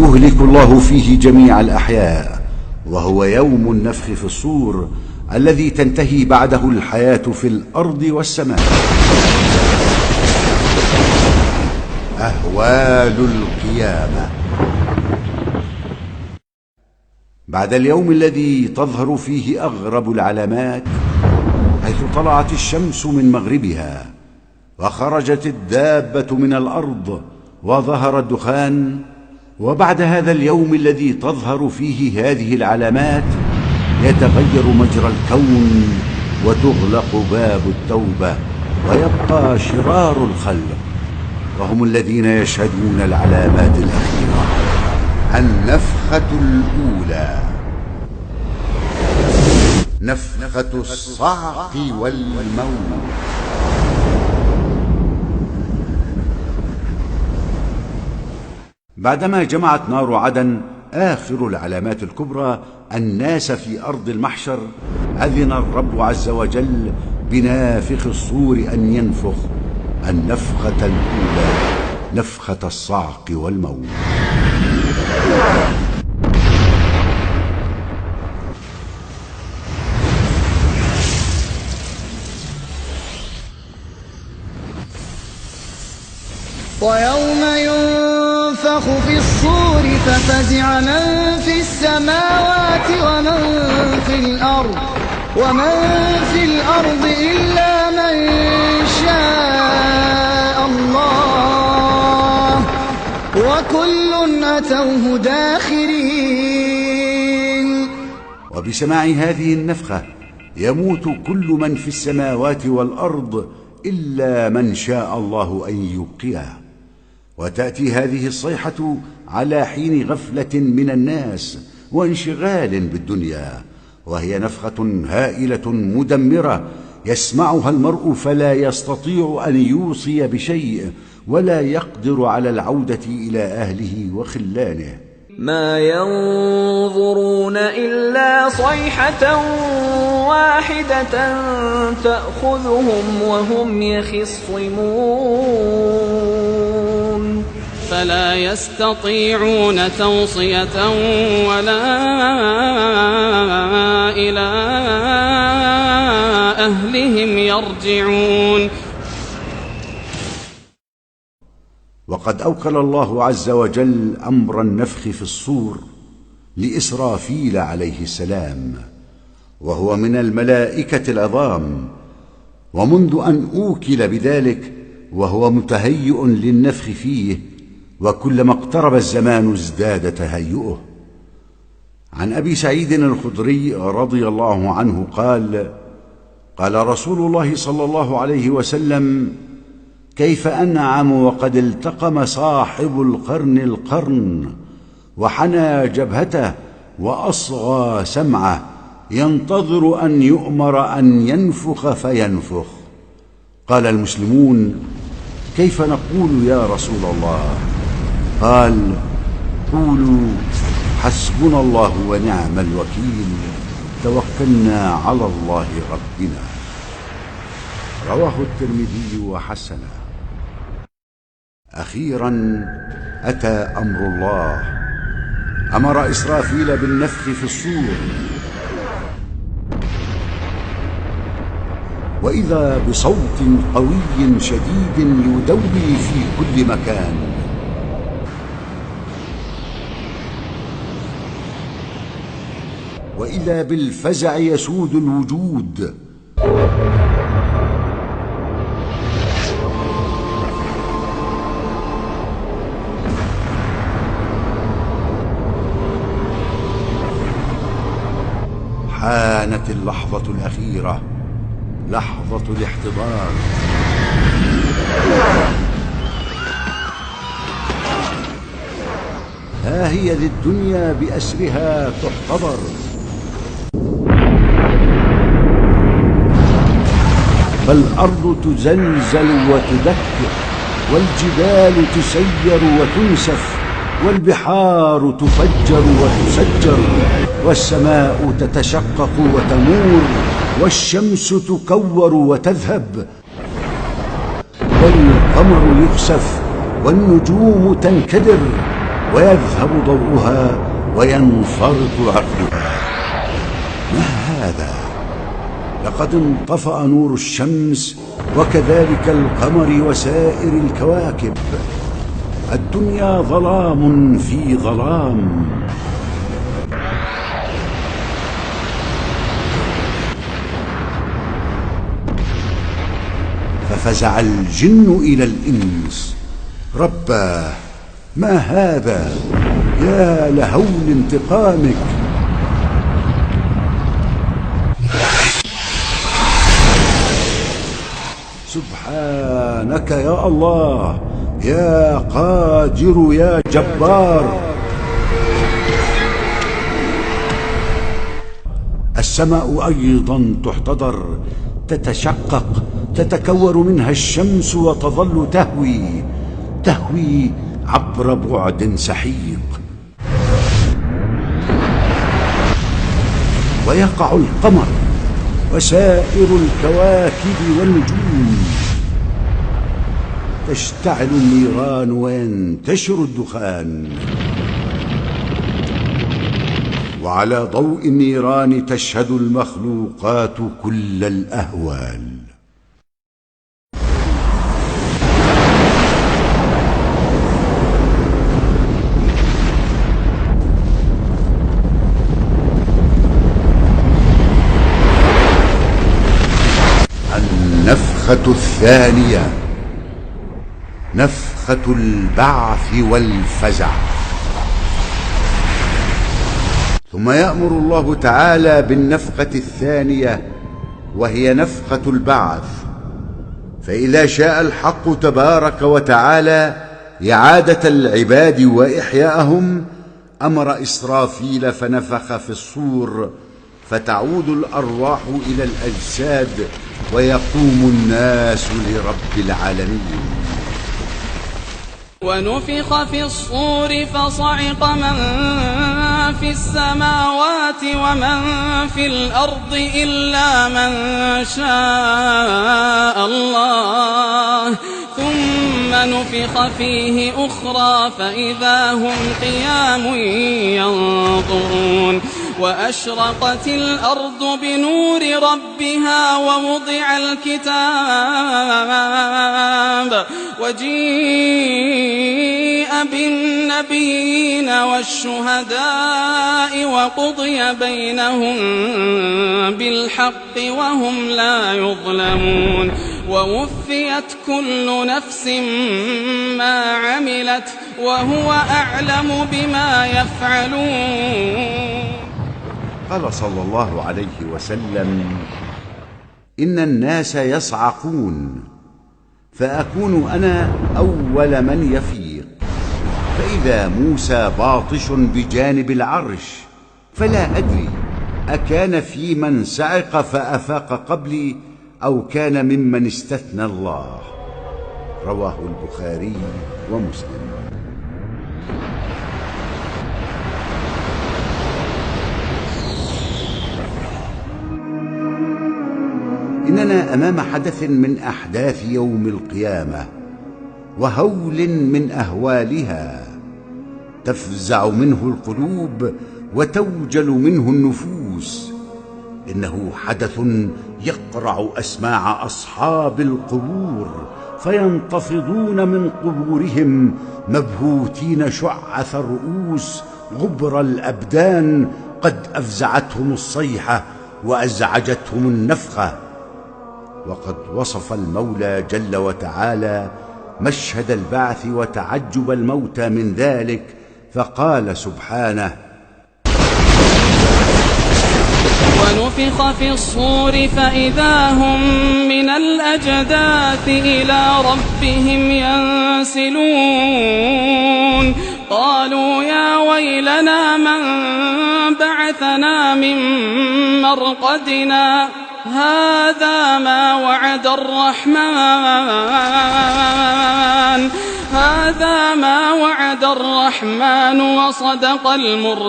يهلك الله فيه جميع الأحياء، وهو يوم النفخ في الصور الذي تنتهي بعده الحياة في الأرض والسماء. أهوال القيامة. بعد اليوم الذي تظهر فيه أغرب العلامات، حيث طلعت الشمس من مغربها وخرجت الدابة من الأرض وظهر الدخان، وبعد هذا اليوم الذي تظهر فيه هذه العلامات يتغير مجرى الكون وتغلق باب التوبة، ويبقى شرار الخلق وهم الذين يشهدون العلامات الأخيرة. النفخة الأولى، نفخة الصعق والموت. بعدما جمعت نار عدن آخر العلامات الكبرى الناس في أرض المحشر، أذن الرب عز وجل بنافخ الصور أن ينفخ النفخة الأولى، نفخة الصعق والموت. ويوم ينفخ في الصور ففزع من في السماوات ومن في الأرض إلا من شاء الله، وكل أتوه داخرين. وبسماع هذه النفخة يموت كل من في السماوات والأرض إلا من شاء الله أن يبقيه. وتأتي هذه الصيحة على حين غفلة من الناس وانشغال بالدنيا، وهي نفخة هائلة مدمرة يسمعها المرء فلا يستطيع أن يوصي بشيء ولا يقدر على العودة إلى أهله وخلانه. ما ينظرون إلا صيحة واحدة تأخذهم وهم يخصمون، فلا يستطيعون توصية ولا إلى أهلهم يرجعون. وقد أوكل الله عز وجل أمر النفخ في الصور لإسرافيل عليه السلام، وهو من الملائكة العظام، ومنذ أن أوكل بذلك وهو متهيئ للنفخ فيه، وكلما اقترب الزمان ازداد تهيئه. عن أبي سعيد الخدري رضي الله عنه قال: قال رسول الله صلى الله عليه وسلم: كيف أنعم وقد التقم صاحب القرن وحنى جبهته وأصغى سمعه، ينتظر أن يؤمر أن ينفخ فينفخ. قال المسلمون: كيف نقول يا رسول الله؟ قال: قولوا حسبنا الله ونعم الوكيل، توكلنا على الله ربنا. رواه الترمذي وحسنه. أخيرا أتى أمر الله، أمر إسرافيل بالنفخ في الصور، وإذا بصوت قوي شديد يدوي في كل مكان، وإذا بالفزع يسود الوجود، حانت اللحظة الأخيرة، لحظة الاحتضار. ها هي للدنيا بأسرها تحتضر، فالأرض تزلزل وتدك، والجبال تسير وتنسف، والبحار تفجر وتسجر، والسماء تتشقق وتمور، والشمس تكور وتذهب، والقمر يخسف، والنجوم تنكدر، ويذهب ضوءها وينفرط عقلها. ما هذا؟ لقد انطفأ نور الشمس وكذلك القمر وسائر الكواكب. الدنيا ظلام في ظلام. ففزع الجن إلى الإنس. رباه، ما هذا؟ يا لهول انتقامك. سبحانك يا الله، يا قادر يا جبار. السماء أيضا تحتضر، تتشقق، تتكور منها الشمس وتظل تهوي عبر بعد سحيق. ويقع القمر وسائر الكواكب والنجوم. تشتعل النيران وينتشر الدخان، وعلى ضوء النيران تشهد المخلوقات كل الأهوال. النفخة الثانية، نفخة البعث والفزع. ثم يأمر الله تعالى بالنفخة الثانية وهي نفخة البعث. فإذا شاء الحق تبارك وتعالى إعادة العباد وإحياءهم أمر إسرافيل فنفخ في الصور، فتعود الأرواح إلى الأجساد ويقوم الناس لرب العالمين. ونفخ في الصور فصعق من في السماوات ومن في الأرض إلا من شاء الله، ثم نفخ فيه أخرى فإذا هم قيام ينظرون. وأشرقت الأرض بنور ربها ووضع الكتاب وجيء بالنبيين والشهداء وقضي بينهم بالحق وهم لا يظلمون. ووفيت كل نفس ما عملت وهو أعلم بما يفعلون. قال صلى الله عليه وسلم: إن الناس يصعقون فأكون أنا أول من يفيق، فإذا موسى باطش بجانب العرش، فلا أدري أكان في من صعق فأفاق قبلي أو كان ممن استثنى الله. رواه البخاري ومسلم. إننا أمام حدث من أحداث يوم القيامة، وهول من أهوالها، تفزع منه القلوب وتوجل منه النفوس. إنه حدث يقرع أسماع أصحاب القبور، فينتفضون من قبورهم مبهوتين شعث الرؤوس غبر الأبدان، قد أفزعتهم الصيحة وأزعجتهم النفخة. وقد وصف المولى جل وتعالى مشهد البعث وتعجب الموتى من ذلك، فقال سبحانه: ونفخ في الصور فإذا هم من الأجداث إلى ربهم ينسلون. قالوا يا ويلنا من بعثنا من مرقدنا، هذا ما وعد الرحمن وصدق المرسلون.